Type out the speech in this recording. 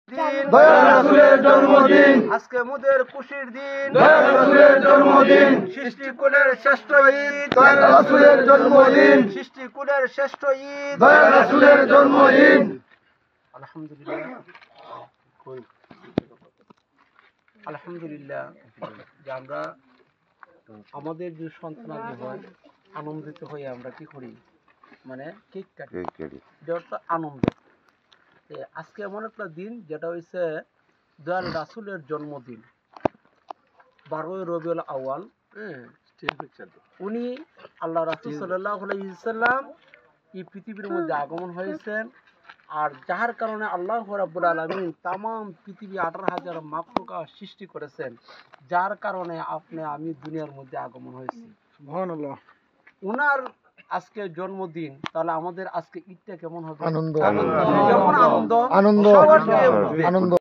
দয়াল রাসূলের জন্মদিন, আজকে মোদের খুশির দিন, দয়াল রাসূলের জন্মদিন, সৃষ্টিকুলের শ্রেষ্ঠ ঈদ, দয়াল রাসূলের জন্মদিন, সৃষ্টিকুলের শ্রেষ্ঠ ঈদ, দয়াল রাসূলের জন্মদিন। আলহামদুলিল্লাহ, আলহামদুলিল্লাহ যে আমরা আমাদের যে সন্তানাদি হয় আনন্দিত হয়ে আমরা কি করি, মানে কেক কাটি, এটা হচ্ছে আনন্দ। আজকে এমন একটা দিন যেটা হচ্ছে দয়াল রাসূলের জন্মদিন, 12ই রবিউল আউয়াল। উনি আল্লাহ রাসূল সাল্লাল্লাহু আলাইহি ওয়াসাল্লাম এই পৃথিবীর মধ্যে আগমন হয়েছেন, আর যার কারণে আল্লাহ রাব্বুল আলামিন তাম পৃথিবী 18,000 মাখলুকাত সৃষ্টি করেছেন, যার কারণে আপনি আমি দুনিয়ার মধ্যে আগমন হয়েছি। সুবহানাল্লাহ। উনার আজকে জন্মদিন, তাহলে আমাদের আজকে ঈদটা কেমন হবে? আনন্দ, যেমন আনন্দ আনন্দ, সবার মধ্যে। আনন্দ।